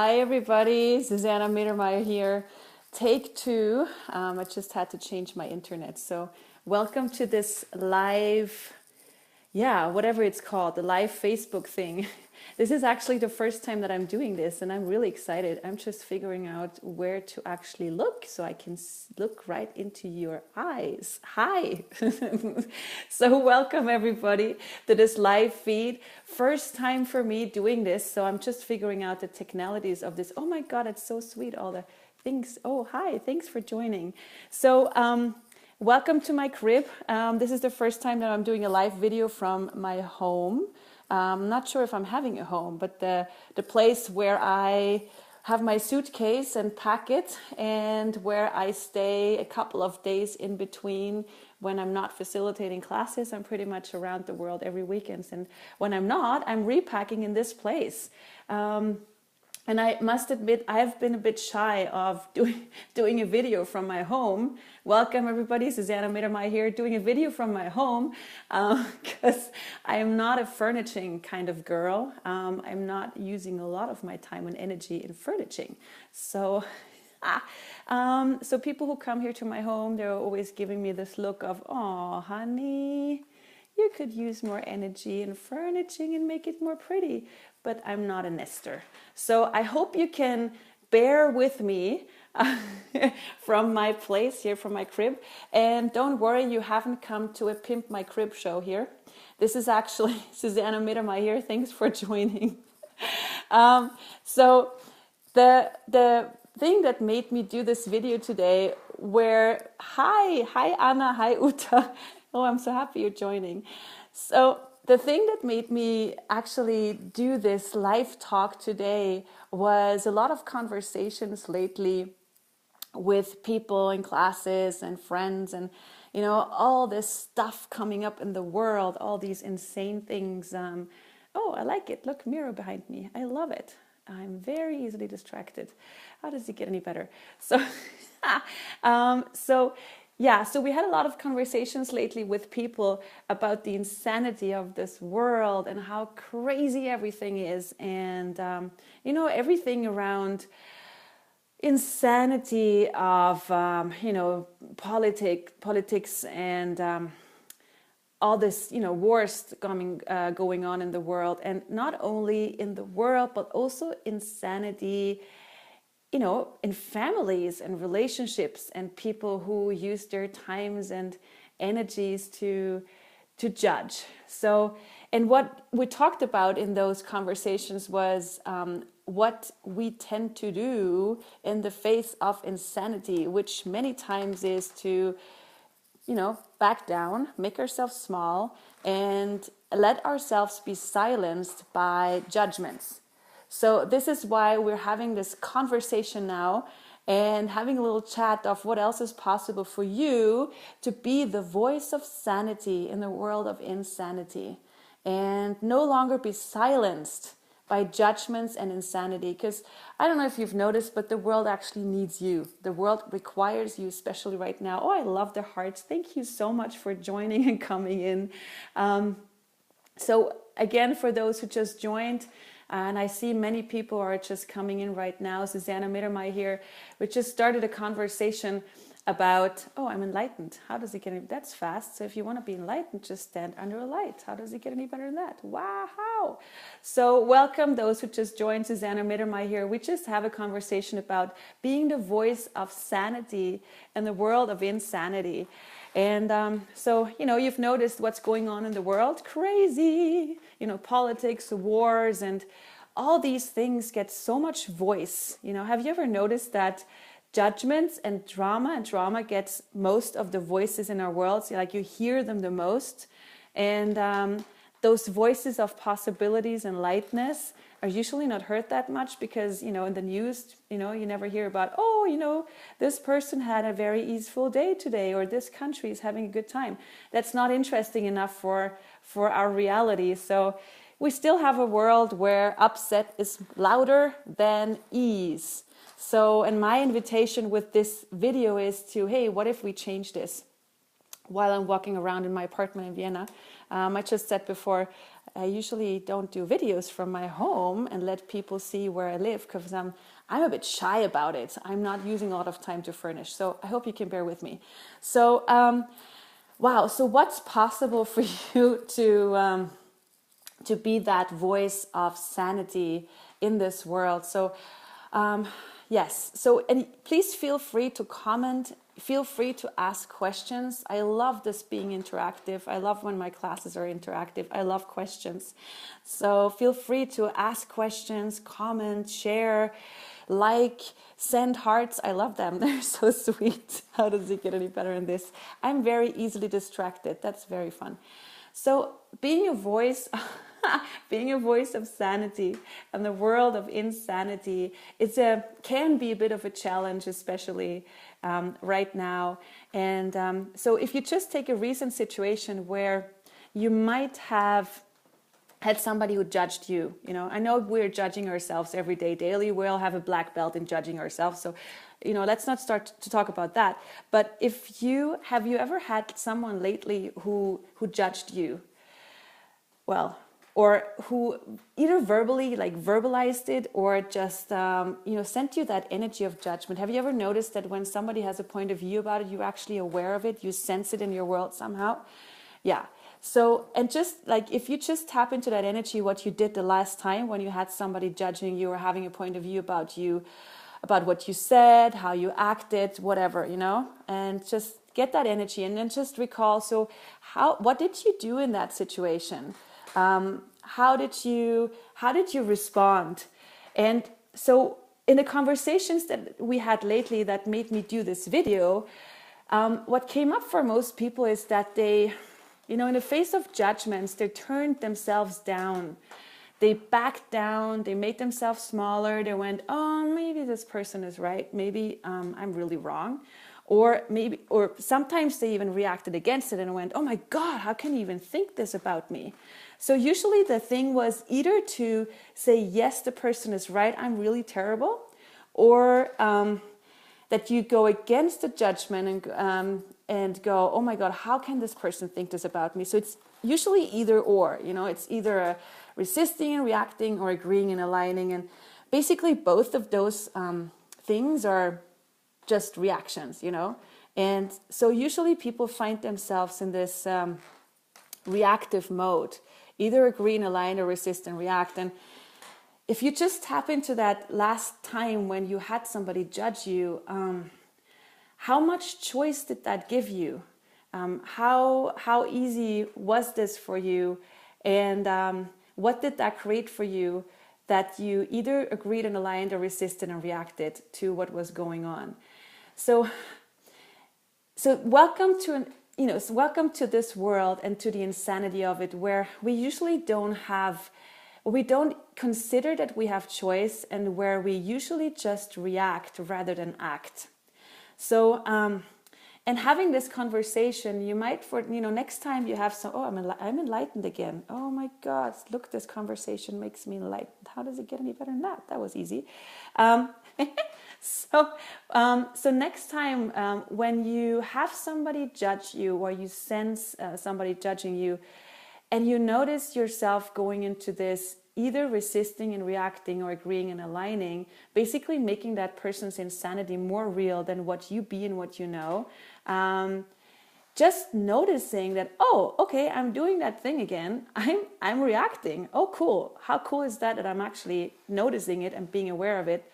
Hi everybody, Susanna Mittermaier here. Take two. I just had to change my internet. So welcome to this live, whatever it's called, the live Facebook thing. This is actually the first time that I'm doing this and I'm really excited. I'm just figuring out where to actually look so I can look right into your eyes. Hi. So welcome everybody to this live feed. First time for me doing this, so I'm just figuring out the technicalities of this. Oh my God, it's so sweet, all the things. Oh, hi, thanks for joining. So, welcome to my crib. This is the first time that I'm doing a live video from my home. I'm not sure if I'm having a home, but the place where I have my suitcase and pack it, and where I stay a couple of days in between when I'm not facilitating classes. I'm pretty much around the world every weekend, and when I'm not, I'm repacking in this place. And I must admit, I've been a bit shy of doing a video from my home. Welcome everybody, Susanna Mittermaier here, doing a video from my home, because I am not a furnishing kind of girl. I'm not using a lot of my time and energy in furnishing. So, so people who come here to my home, they're always giving me this look of, oh, honey, you could use more energy in furnishing and make it more pretty. But I'm not a nester. So I hope you can bear with me from my place here, from my crib. And don't worry, you haven't come to a Pimp My Crib show here. This is actually Susanna Mittermaier here. Thanks for joining. So the thing that made me do this video today, where, hi Anna, hi Uta. Oh, I'm so happy you're joining. So the thing that made me actually do this live talk today was a lot of conversations lately with people in classes and friends, and all this stuff coming up in the world, all these insane things. Oh, I like it. Look, mirror behind me. I love it. I'm very easily distracted. How does it get any better? So, so we had a lot of conversations lately with people about the insanity of this world and how crazy everything is, and everything around insanity of politics and all this wars going on in the world, and not only in the world but also insanity in families and relationships, and people who use their times and energies to judge. So, and what we talked about in those conversations was what we tend to do in the face of insanity, which many times is to, back down, make ourselves small, and let ourselves be silenced by judgments. So this is why we're having this conversation now and having a little chat of what else is possible for you to be the voice of sanity in the world of insanity, and no longer be silenced by judgments and insanity. Because I don't know if you've noticed, but the world actually needs you. The world requires you, especially right now. Oh, I love the hearts. Thank you so much for joining and coming in. So again, for those who just joined, and I see many people are just coming in right now. Susanna Mittermaier here. We just started a conversation about, oh, I'm enlightened. How does it get any, that's fast. So if you want to be enlightened, just stand under a light. How does it get any better than that? Wow. So welcome those who just joined. Susanna Mittermaier here. We just have a conversation about being the voice of sanity in the world of insanity. And so, you've noticed what's going on in the world. Crazy, politics, wars, and all these things get so much voice. Have you ever noticed that judgments and drama gets most of the voices in our world? So, like, you hear them the most. And those voices of possibilities and lightness are usually not heard that much, because in the news you never hear about, oh, this person had a very easeful day today, or this country is having a good time. That's not interesting enough for our reality. So we still have a world where upset is louder than ease. So, and my invitation with this video is to, hey, what if we change this? While I'm walking around in my apartment in Vienna, I just said before, I usually don't do videos from my home and let people see where I live because I'm a bit shy about it. I'm not using a lot of time to furnish. So I hope you can bear with me. So, wow. So what's possible for you to be that voice of sanity in this world? So, yes. So, and please feel free to comment. Feel free to ask questions. I love this being interactive. I love when my classes are interactive. I love questions. So feel free to ask questions, comment, share, like, send hearts. I love them. They're so sweet. How does it get any better than this? I'm very easily distracted. That's very fun. So being a voice, being a voice of sanity and the world of insanity, can be a bit of a challenge, especially right now. And so if you just take a recent situation where you might have had somebody who judged you, I know we're judging ourselves every day, daily. We all have a black belt in judging ourselves. So, let's not start to talk about that. But have you ever had someone lately who judged you? Well, or who either verbally, like verbalized it, or just, sent you that energy of judgment. Have you ever noticed that when somebody has a point of view about it, you're actually aware of it, you sense it in your world somehow? Yeah. So, and just like, if you just tap into that energy, what you did the last time when you had somebody judging you or having a point of view about you, about what you said, how you acted, whatever, and just get that energy and then just recall. So what did you do in that situation? How did you respond? And so in the conversations that we had lately that made me do this video, what came up for most people is that they, in the face of judgments, they turned themselves down. They backed down, they made themselves smaller. They went, oh, maybe this person is right. Maybe I'm really wrong. Or sometimes they even reacted against it and went, oh my God, how can you even think this about me? So usually the thing was either to say, yes, the person is right, I'm really terrible, or that you go against the judgment and go, oh my God, how can this person think this about me? So it's usually either or, it's either resisting and reacting or agreeing and aligning. And basically both of those things are just reactions, And so usually people find themselves in this reactive mode, either agree and align or resist and react. And if you just tap into that last time when you had somebody judge you, how much choice did that give you? How easy was this for you? And what did that create for you that you either agreed and aligned or resisted and reacted to what was going on? So welcome to welcome to this world and to the insanity of it, where we usually we don't consider that we have choice, and where we usually just react rather than act. So, and having this conversation, you might, next time you have I'm enlightened again. Oh my God, look, this conversation makes me enlightened. How does it get any better than that? That was easy. So next time when you have somebody judge you, or you sense somebody judging you, and you notice yourself going into this either resisting and reacting or agreeing and aligning, basically making that person's insanity more real than what you be and what you know, just noticing that, oh, okay, I'm doing that thing again. I'm reacting. Oh, cool. How cool is that I'm actually noticing it and being aware of it?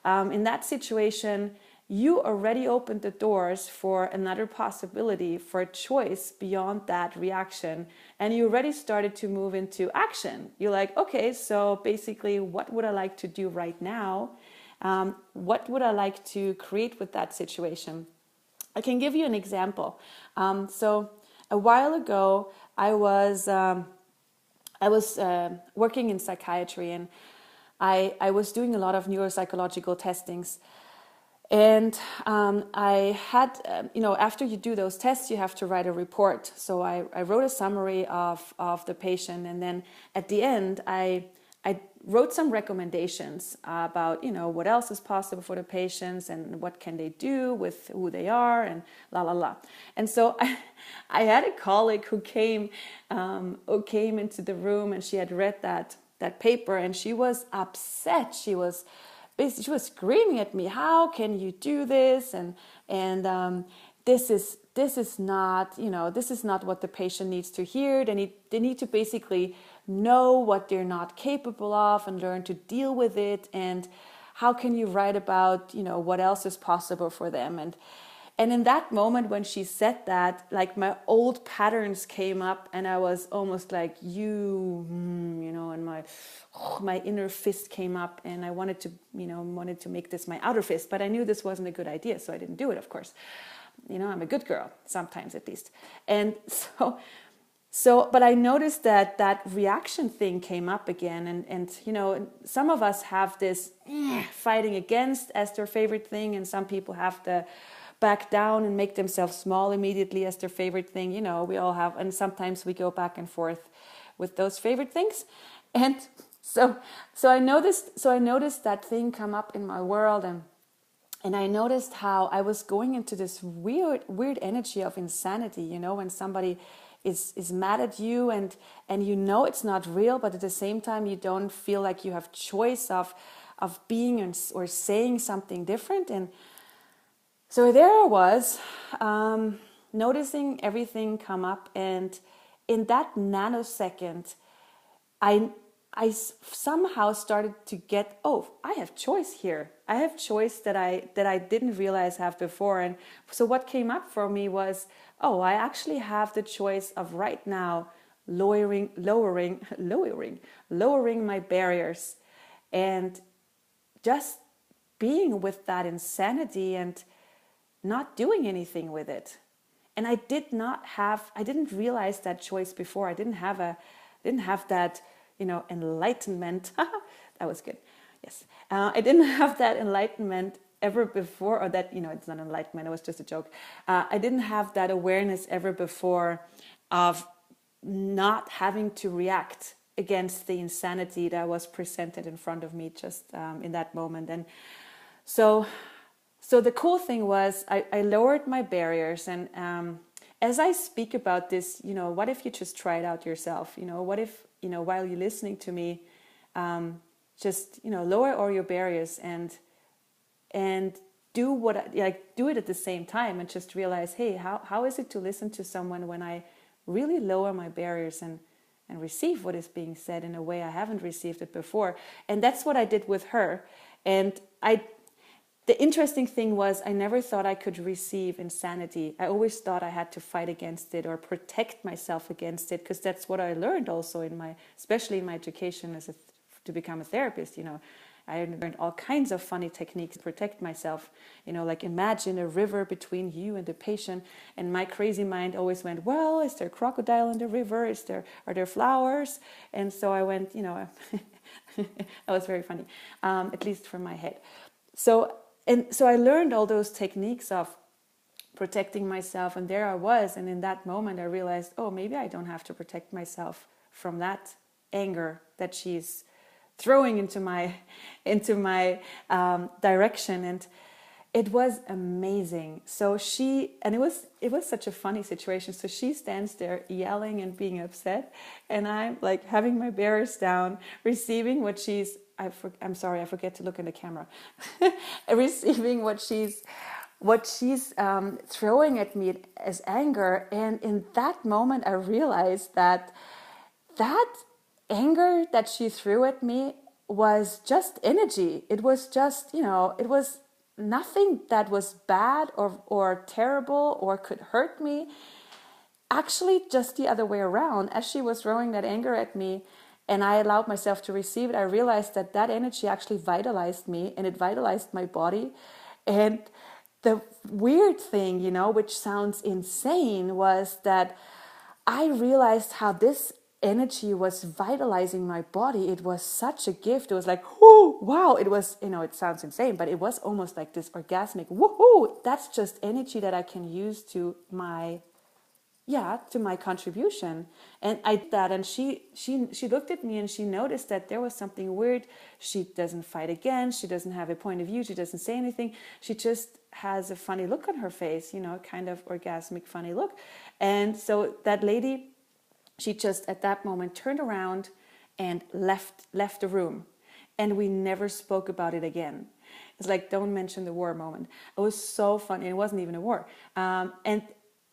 In that situation, you already opened the doors for another possibility, for a choice beyond that reaction. And you already started to move into action. You're like, okay, so basically, what would I like to do right now? What would I like to create with that situation? I can give you an example. So a while ago, I was working in psychiatry, and I was doing a lot of neuropsychological testings. And I had, after you do those tests, you have to write a report. So I wrote a summary of the patient. And then at the end, I I wrote some recommendations about, what else is possible for the patients and what can they do with who they are and la la la. And so I had a colleague who came into the room, and she had read that paper, and she was upset. She was screaming at me, "How can you do this? And this is not, this is not what the patient needs to hear. They need to basically know what they're not capable of and learn to deal with it. And how can you write about, what else is possible for them?" And in that moment when she said that, like, my old patterns came up, and I was almost like, and my inner fist came up, and I wanted to make this my outer fist, but I knew this wasn't a good idea, so I didn't do it, of course. I'm a good girl, sometimes at least. And but I noticed that reaction thing came up again, and some of us have this fighting against as their favorite thing, and some people have to back down and make themselves small immediately as their favorite thing. We all have, and sometimes we go back and forth with those favorite things. And so I noticed that thing come up in my world, and I noticed how I was going into this weird energy of insanity, when somebody is mad at you, and it's not real, but at the same time you don't feel like you have choice of being or saying something different. And so there I was, noticing everything come up, and in that nanosecond, I somehow started to get, I have choice here. I have choice that I didn't realize I have before. And so what came up for me was, I actually have the choice of right now lowering my barriers, and just being with that insanity and not doing anything with it. And I didn't realize that choice before. I didn't have that, enlightenment. That was good. Yes. I didn't have that enlightenment ever before, or that, it's not enlightenment, it was just a joke. I didn't have that awareness ever before of not having to react against the insanity that was presented in front of me just in that moment. And so the cool thing was I lowered my barriers, and as I speak about this, what if you just try it out yourself? What if, while you're listening to me, just, lower all your barriers and do do it at the same time, and just realize, hey, how is it to listen to someone when I really lower my barriers and receive what is being said in a way I haven't received it before. And that's what I did with her. And the interesting thing was, I never thought I could receive insanity. I always thought I had to fight against it or protect myself against it, because that's what I learned also especially in my education to become a therapist. I learned all kinds of funny techniques to protect myself. Like imagine a river between you and the patient. And my crazy mind always went, well, is there a crocodile in the river? Are there flowers? And so I went, that was very funny, at least from my head. So I learned all those techniques of protecting myself, and there I was. And in that moment, I realized, maybe I don't have to protect myself from that anger that she's throwing into my direction. And it was amazing. So it was such a funny situation. So she stands there yelling and being upset, and I'm like having my barriers down, receiving what she's, I'm sorry, I forget to look in the camera. Receiving what she's throwing at me as anger. And in that moment, I realized that anger that she threw at me was just energy. It was just, it was nothing that was bad or terrible or could hurt me. Actually, just the other way around. As she was throwing that anger at me, and I allowed myself to receive it, I realized that energy actually vitalized me, and it vitalized my body. And the weird thing, which sounds insane, was that I realized how this energy was vitalizing my body. It was such a gift. It was like, whoo, wow. It was, it sounds insane, but it was almost like this orgasmic, woohoo, that's just energy that I can use to my yeah, to my contribution. And I did that, and she looked at me and she noticed that there was something weird. She doesn't fight again, she doesn't have a point of view, she doesn't say anything, she just has a funny look on her face, kind of orgasmic funny look. And so that lady, she just at that moment turned around and left the room, and we never spoke about it again. It's like, don't mention the war moment. It was so funny. It wasn't even a war. And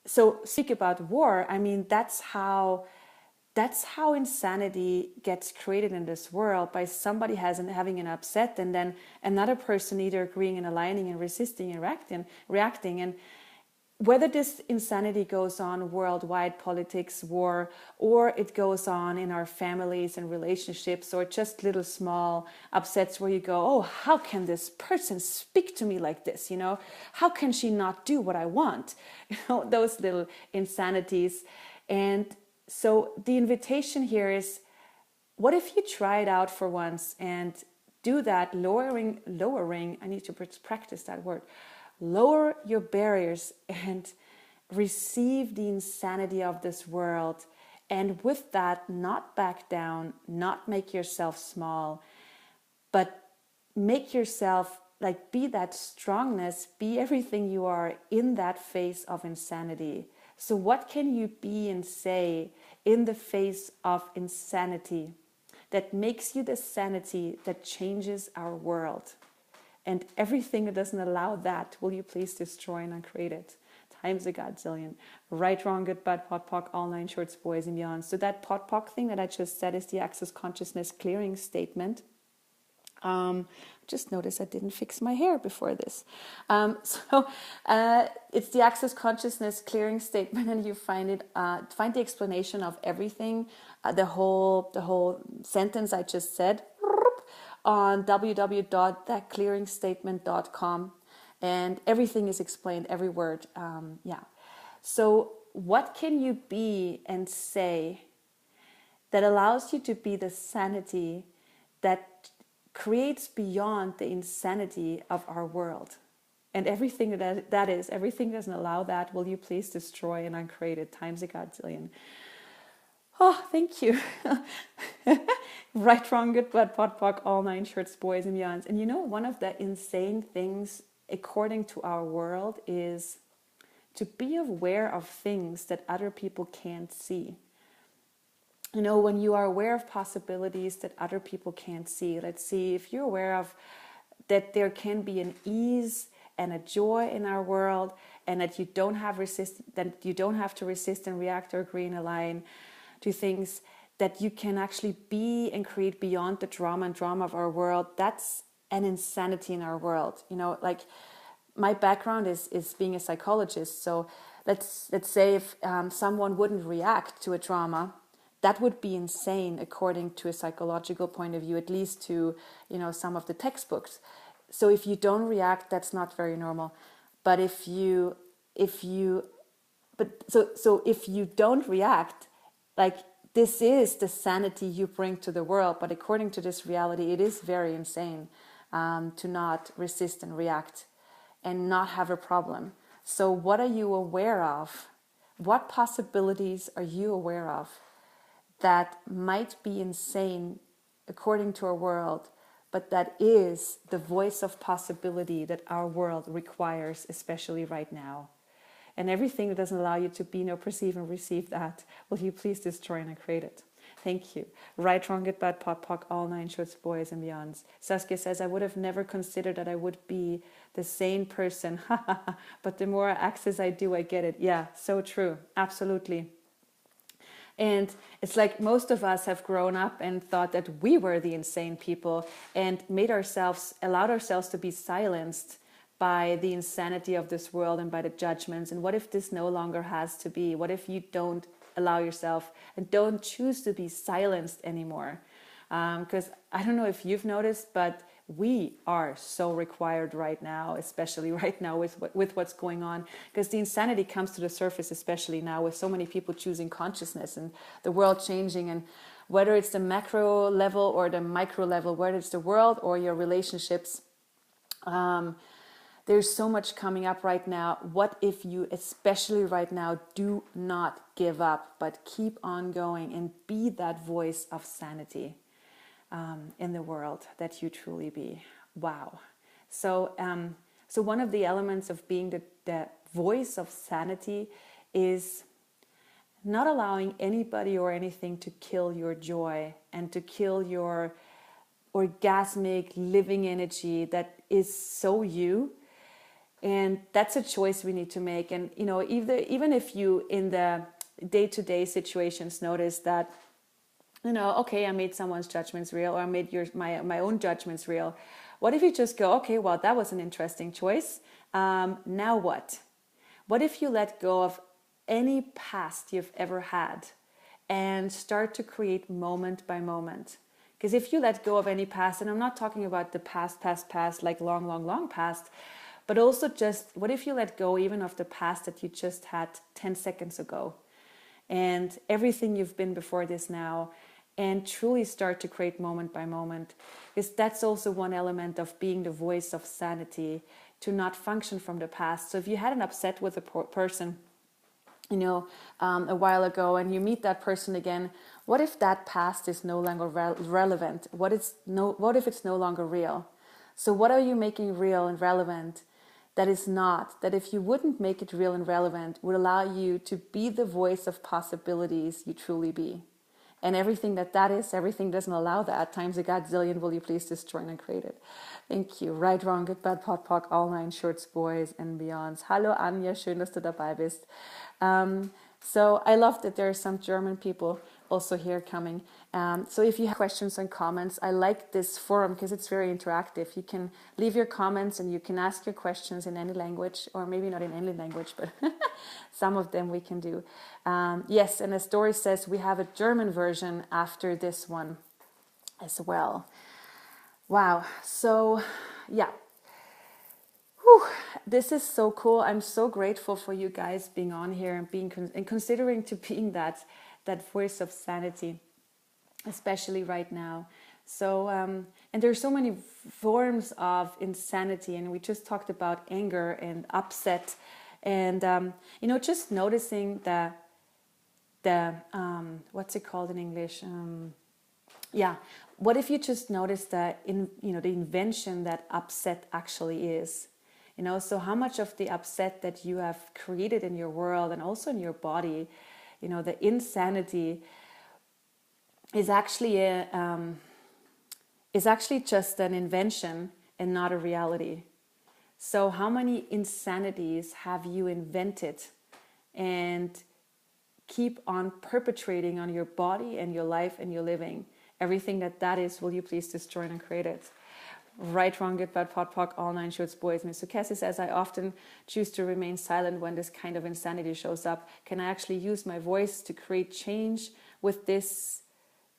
so speak about war. I mean, that's how insanity gets created in this world, by somebody having an upset, and then another person either agreeing and aligning and resisting and reacting. And whether this insanity goes on worldwide, politics, war, or it goes on in our families and relationships, or just little small upsets where you go, oh, how can this person speak to me like this? How can she not do what I want? Those little insanities. And so the invitation here is, what if you try it out for once and do that, lowering, I need to practice that word, lower your barriers and receive the insanity of this world. And with that, not back down, not make yourself small, but make yourself, like, be that strongness, be everything you are in that face of insanity. So what can you be and say in the face of insanity that makes you the sanity that changes our world? And everything that doesn't allow that, will you please destroy and uncreate it? Times a godzillion. Right, wrong, good, bad, pot, pock, all nine shorts, boys and beyond. So that pot, pock thing that I just said is the Access Consciousness clearing statement. Just noticed I didn't fix my hair before this. It's the Access Consciousness clearing statement, and you find the explanation of everything, the whole sentence I just said, on www.thatclearingstatement.com, and everything is explained, every word. So what can you be and say that allows you to be the sanity that creates beyond the insanity of our world? And everything that is, everything doesn't allow that, will you please destroy and uncreate it times a godzillion. Oh, thank you. Right, wrong, good, bad, pot, pock, all nine shorts, boys and beyonds. And one of the insane things, according to our world, is to be aware of things that other people can't see. When you are aware of possibilities that other people can't see, let's see, if you're aware of that there can be an ease and a joy in our world, and that you don't have to resist and react or agree and align to things, that you can actually be and create beyond the drama of our world. That's an insanity in our world. Like, my background is being a psychologist. So let's say if someone wouldn't react to a drama, that would be insane according to a psychological point of view, at least to some of the textbooks. So if you don't react, that's not very normal. But if you don't react, like, this is the sanity you bring to the world. But according to this reality, it is very insane to not resist and react and not have a problem. So what are you aware of? What possibilities are you aware of that might be insane according to our world, but that is the voice of possibility that our world requires, especially right now? And everything that doesn't allow you to be, perceive, and receive that, will you please destroy and create it? Thank you. Right, wrong, good, bad, pot, pock, all nine shorts, boys and beyonds. Saskia says, I would have never considered that I would be the sane person. But the more access I do, I get it. Yeah, so true. Absolutely. And it's like most of us have grown up and thought that we were the insane people and allowed ourselves to be silenced by the insanity of this world and by the judgments. And what if this no longer has to be? What if you don't allow yourself and don't choose to be silenced anymore? Because I don't know if you've noticed, but we are so required right now, especially right now with what's going on, because the insanity comes to the surface, especially now with so many people choosing consciousness and the world changing. And whether it's the macro level or the micro level, whether it's the world or your relationships, There's so much coming up right now. What if you, especially right now, do not give up, but keep on going and be that voice of sanity in the world that you truly be. Wow. So, so one of the elements of being the voice of sanity is not allowing anybody or anything to kill your joy and to kill your orgasmic living energy that is so you. And that's a choice we need to make. And you know, even if you in the day-to-day situations notice that, you know, okay, I made someone's judgments real, or I made my own judgments real. What if you just go, okay, well, that was an interesting choice. Now what? What if you let go of any past you've ever had and start to create moment by moment? Because if you let go of any past, and I'm not talking about the past, like long past, but also just what if you let go even of the past that you just had 10 seconds ago and everything you've been before this now, and truly start to create moment by moment? Because that's also one element of being the voice of sanity, to not function from the past. So if you had an upset with a person, you know, a while ago, and you meet that person again, what if that past is no longer relevant? What if it's no longer real? So what are you making real and relevant that is not, that if you wouldn't make it real and relevant, would allow you to be the voice of possibilities you truly be? And everything that is, everything doesn't allow that, times a godzillion, will you please destroy and create it? Thank you. Right, wrong, good, bad, pot, pock, all nine shorts, boys and beyonds. Hallo Anja, schön, dass du dabei bist. So I love that there are some German people also here coming. So if you have questions and comments, I like this forum because it's very interactive. You can leave your comments and you can ask your questions in any language, or maybe not in any language, but some of them we can do. Yes, and as Doris says, we have a German version after this one as well. Wow. So yeah. Whew, this is so cool. I'm so grateful for you guys being on here and being and considering to being that voice of sanity, especially right now. So and there's so many forms of insanity, and we just talked about anger and upset, and you know, just noticing the what's it called in English? Yeah. What if you just notice that the invention that upset actually is? You know, so how much of the upset that you have created in your world and also in your body, you know, the insanity is actually just an invention and not a reality. So how many insanities have you invented and keep on perpetrating on your body and your life and your living? Everything that is, will you please destroy and create it? Right, wrong, good, bad, pot, pock, all nine shorts, boys. Miss Cassie says, I often choose to remain silent when this kind of insanity shows up. Can I actually use my voice to create change with this?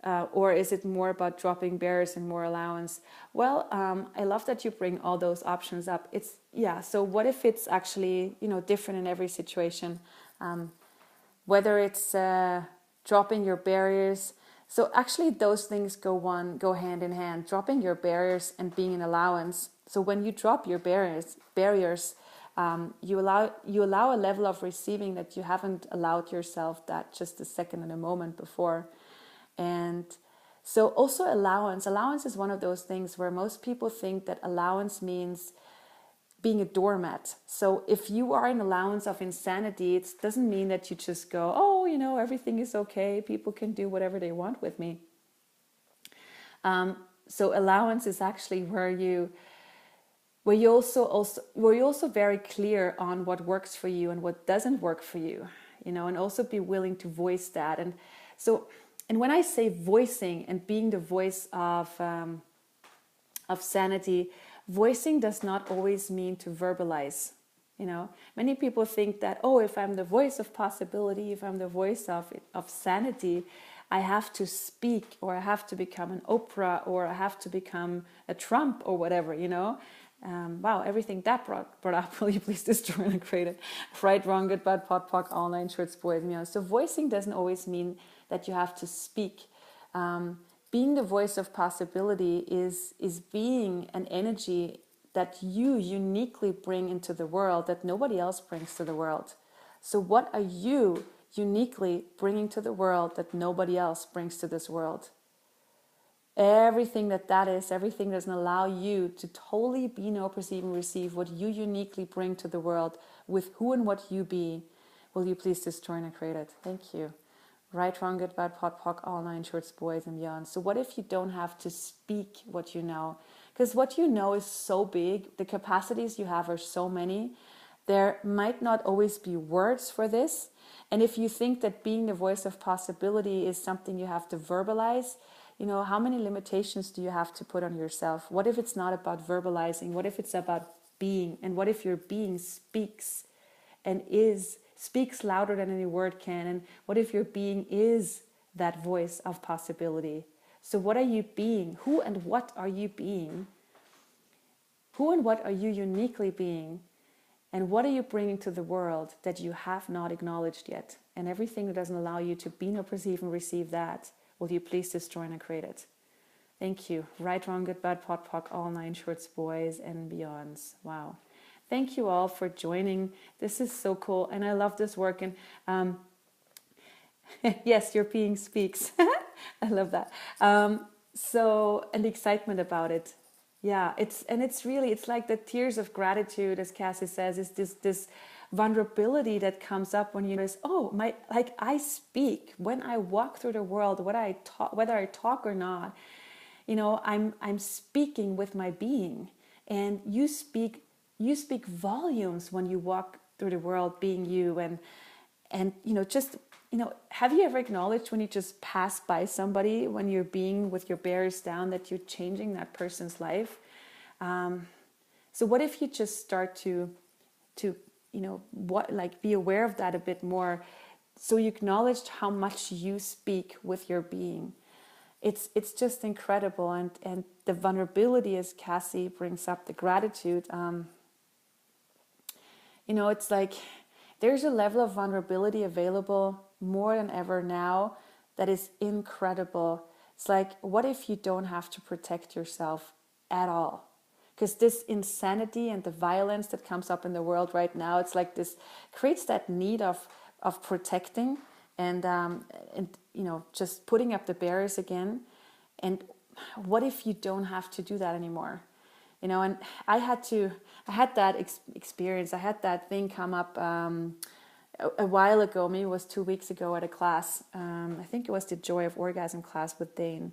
Or is it more about dropping barriers and more allowance? Well, I love that you bring all those options up. So what if it's actually, you know, different in every situation? Whether it's dropping your barriers. So actually those things go hand in hand, dropping your barriers and being an allowance. So when you drop your barriers, you allow a level of receiving that you haven't allowed yourself that just a second and a moment before. And so also allowance is one of those things where most people think that allowance means being a doormat. So if you are in allowance of insanity, it doesn't mean that you just go, oh, you know, everything is okay, people can do whatever they want with me. So allowance is actually where you're also very clear on what works for you and what doesn't work for you, you know, and also be willing to voice that. And when I say voicing and being the voice of sanity, voicing does not always mean to verbalize. You know, many people think that, oh, if I'm the voice of possibility, if I'm the voice of sanity, I have to speak, or I have to become an Oprah, or I have to become a Trump, or whatever, you know. Wow, everything that brought up, will you please destroy and create it? Right, wrong, good, bad, pot, pock, all nine shorts, boys, you know. So voicing doesn't always mean that you have to speak. Being the voice of possibility is being an energy that you uniquely bring into the world that nobody else brings to the world? So what are you uniquely bringing to the world that nobody else brings to this world? Everything that is, everything doesn't allow you to totally be, know, perceive, and receive what you uniquely bring to the world with who and what you be. Will you please destroy and create it? Thank you. Right, wrong, good, bad, pot, pock, all nine shorts, boys, and beyond. So what if you don't have to speak what you know? Because what you know is so big. The capacities you have are so many. There might not always be words for this. And if you think that being the voice of possibility is something you have to verbalize, you know, how many limitations do you have to put on yourself? What if it's not about verbalizing? What if it's about being? And what if your being speaks and speaks louder than any word can? And what if your being is that voice of possibility? So what are you being? Who and what are you being? Who and what are you uniquely being? And what are you bringing to the world that you have not acknowledged yet? And everything that doesn't allow you to be, nor perceive, and receive that, will you please destroy and create it? Thank you. Right, wrong, good, bad, pot, pock, all nine shorts, boys, and beyonds. Wow. Thank you all for joining. This is so cool. And I love this work. And yes, your being speaks. I love that. And the excitement about it. Yeah, it's like the tears of gratitude, as Cassie says, is this vulnerability that comes up when you notice, oh, I speak when I walk through the world, whether I talk or not, you know, I'm speaking with my being, and you speak volumes when you walk through the world being you, and you know, just, you know, have you ever acknowledged when you just pass by somebody, when you're being with your barriers down, that you're changing that person's life? So what if you just start to you know, be aware of that a bit more, so you acknowledged how much you speak with your being. It's just incredible, and the vulnerability, as Cassie brings up, the gratitude. You know, it's like there's a level of vulnerability available more than ever now that is incredible. It's like, what if you don't have to protect yourself at all? Because this insanity and the violence that comes up in the world right now, it's like this creates that need of protecting and you know, just putting up the barriers again. And what if you don't have to do that anymore? You know, and I had that experience. I had that thing come up a while ago. Maybe it was 2 weeks ago at a class. I think it was the Joy of Orgasm class with Dane,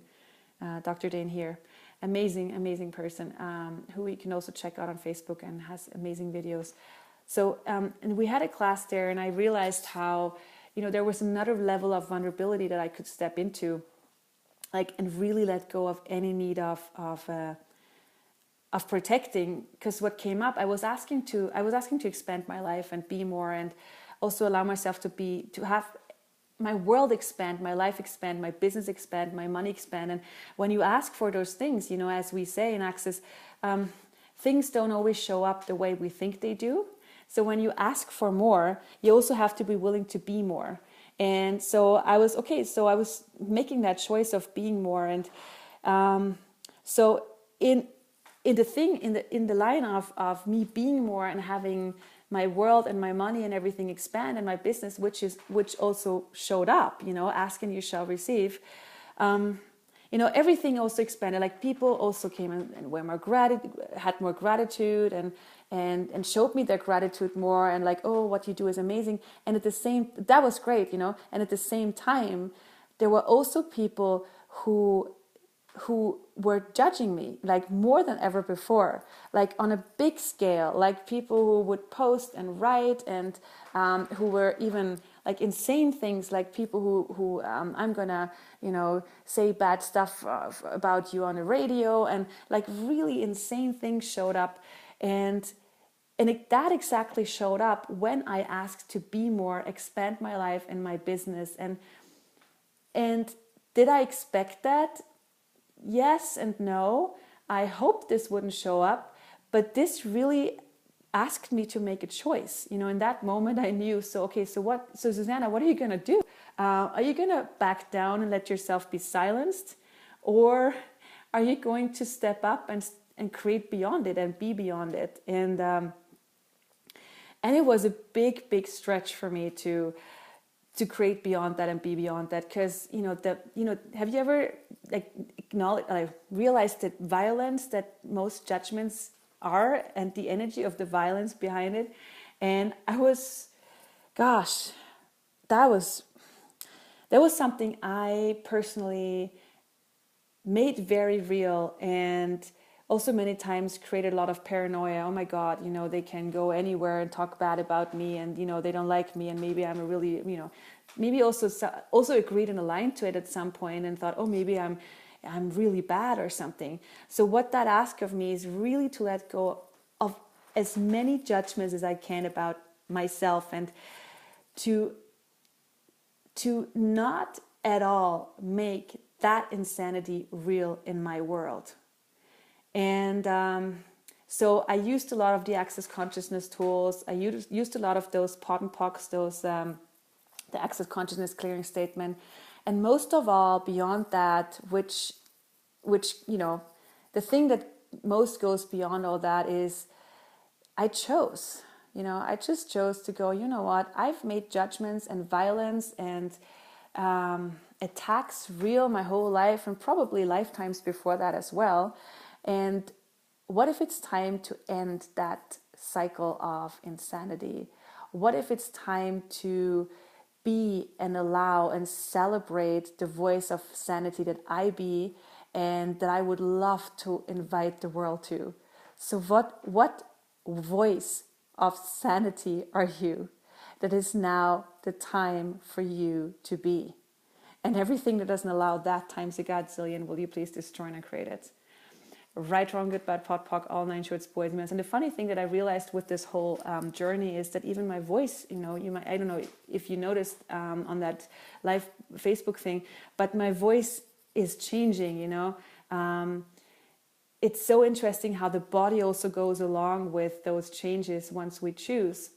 Dr. Dane here. Amazing person, who you can also check out on Facebook and has amazing videos. So, and we had a class there, and I realized how, you know, there was another level of vulnerability that I could step into, like, and really let go of any need of protecting. Because what came up, I was asking to expand my life and be more, and also allow myself to have my world expand, my life expand, my business expand, my money expand. And when you ask for those things, you know, as we say in Access, things don't always show up the way we think they do. So when you ask for more, you also have to be willing to be more. And so I was making that choice of being more. And so in the line of me being more and having my world and my money and everything expand, and my business, which also showed up, you know, ask and you shall receive. You know, everything also expanded. Like, people also came and were had more gratitude and showed me their gratitude more, and like, oh, what you do is amazing. And that was great, you know. And at the same time, there were also people who were judging me, like, more than ever before, like on a big scale, like people who would post and write, and who were even like insane things, like people who I'm gonna, you know, say bad stuff about you on the radio, and like really insane things showed up. And that exactly showed up when I asked to be more, expand my life and my business. And did I expect that? Yes and no. I hoped this wouldn't show up, but this really asked me to make a choice. You know, in that moment I knew, so Susanna, what are you going to do? Are you going to back down and let yourself be silenced? Or are you going to step up create beyond it and be beyond it. And it was a big stretch for me to create beyond that and be beyond that, because have you ever like acknowledged, realized that violence, that most judgments are, and the energy of the violence behind it? And I was, gosh, that was something I personally made very real, and also many times created a lot of paranoia. Oh my God, they can go anywhere and talk bad about me, and they don't like me, and maybe I'm a really, maybe also agreed and aligned to it at some point, and thought, oh, maybe I'm really bad or something. So what that asks of me is really to let go of as many judgments as I can about myself, and to not at all make that insanity real in my world. And so I used a lot of the Access Consciousness tools. I used a lot of those pot and pox, the Access Consciousness clearing statement. And most of all, beyond that, which the thing that most goes beyond all that is I just chose to go, you know what, I've made judgments and violence and attacks real my whole life, and probably lifetimes before that as well. And what if it's time to end that cycle of insanity? What if it's time to be and allow and celebrate the voice of sanity that I be, and that I would love to invite the world to? So what voice of sanity are you that is now the time for you to be? And everything that doesn't allow that times a godzillion, will you please destroy and create it? Right, wrong, good, bad, pot, pock, all nine shorts, boys, men. And the funny thing that I realized with this whole journey is that even my voice, you might, I don't know if you noticed on that live Facebook thing, but my voice is changing, It's so interesting how the body also goes along with those changes once we choose.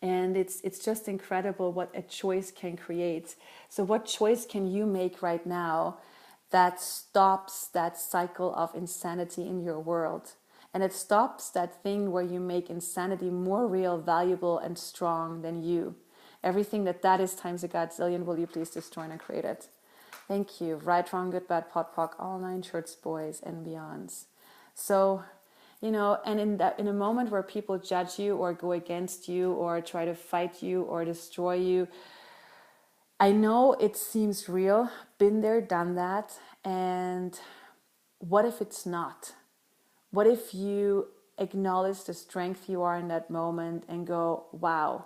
And it's just incredible what a choice can create. So what choice can you make right now that stops that cycle of insanity in your world? And it stops that thing where you make insanity more real, valuable, and strong than you. Everything that is times a godzillion, will you please destroy and create it? Thank you. Right, wrong, good, bad, pot, pock, all nine shorts, boys, and beyonds. So, and in a moment where people judge you or go against you or try to fight you or destroy you, I know it seems real, been there, done that. And what if it's not? What if you acknowledge the strength you are in that moment and go, wow,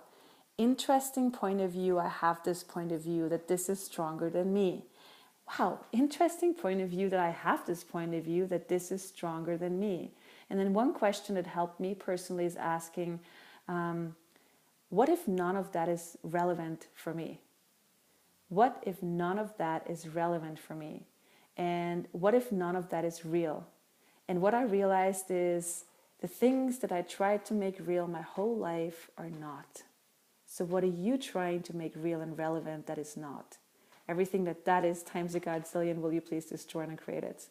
interesting point of view. I have this point of view that this is stronger than me. Wow, interesting point of view that I have this point of view that this is stronger than me. And then one question that helped me personally is asking, what if none of that is relevant for me? What if none of that is relevant for me? And what if none of that is real? And what I realized is the things that I tried to make real my whole life are not. So what are you trying to make real and relevant that is not? Everything that is times a godzillion, will you please destroy and create it?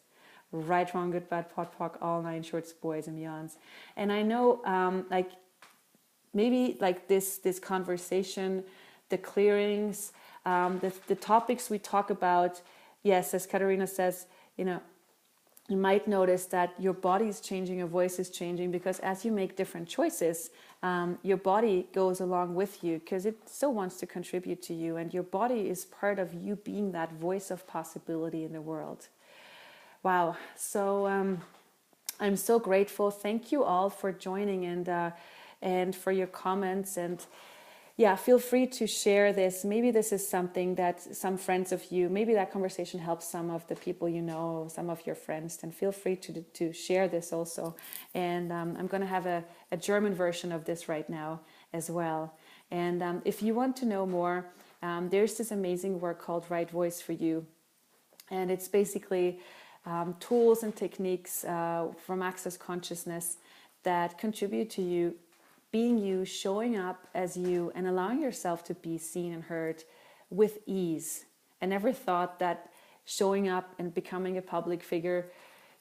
Right, wrong, good, bad, pot, pock, all nine shorts, boys, and beyonds. And I know maybe this conversation, the clearings, the topics we talk about, yes, as Katarina says, you might notice that your body is changing, your voice is changing, because as you make different choices, your body goes along with you because it so wants to contribute to you, and your body is part of you being that voice of possibility in the world. Wow. So I'm so grateful. Thank you all for joining and for your comments. And yeah, feel free to share this. Maybe this is something that some friends of you, maybe that conversation helps some of the people you know, some of your friends, then feel free to share this also. And I'm going to have a German version of this right now as well. And if you want to know more, there's this amazing work called Right Voice for You. And it's basically tools and techniques from Access Consciousness that contribute to you being you, showing up as you, and allowing yourself to be seen and heard with ease. I never thought that showing up and becoming a public figure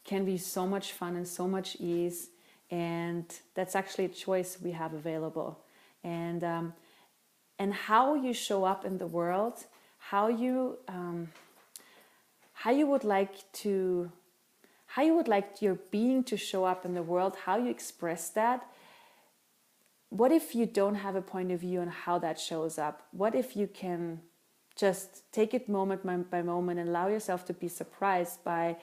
can be so much fun and so much ease. And that's actually a choice we have available. And how you show up in the world, how you would like to, how you would like your being to show up in the world, how you express that. What if you don't have a point of view on how that shows up? What if you can just take it moment by moment and allow yourself to be surprised by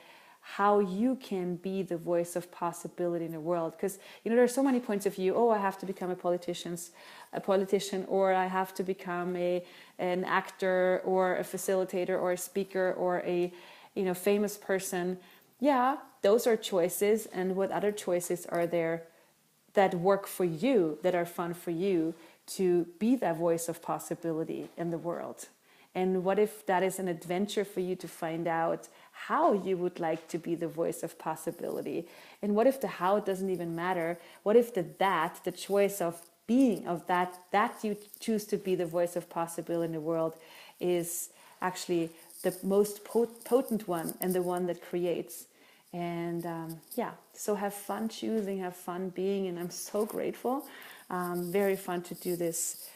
how you can be the voice of possibility in the world? Because there are so many points of view. Oh, I have to become a politician, or I have to become an actor, or a facilitator, or a speaker, or a famous person. Yeah, those are choices. And what other choices are there that work for you, that are fun for you, to be that voice of possibility in the world? And what if that is an adventure for you to find out how you would like to be the voice of possibility? And what if the how doesn't even matter? What if the choice of being, of that you choose to be the voice of possibility in the world, is actually the most potent one, and the one that creates? And so have fun choosing, have fun being. And I'm so grateful. Very fun to do this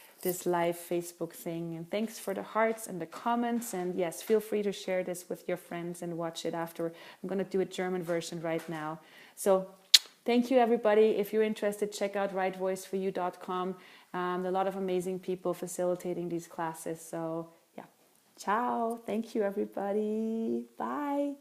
live Facebook thing. And thanks for the hearts and the comments. And yes, feel free to share this with your friends and watch it after. I'm going to do a German version right now. So thank you, everybody. If you're interested, check out rightvoiceforyou.com. A lot of amazing people facilitating these classes. So yeah, ciao. Thank you, everybody. Bye.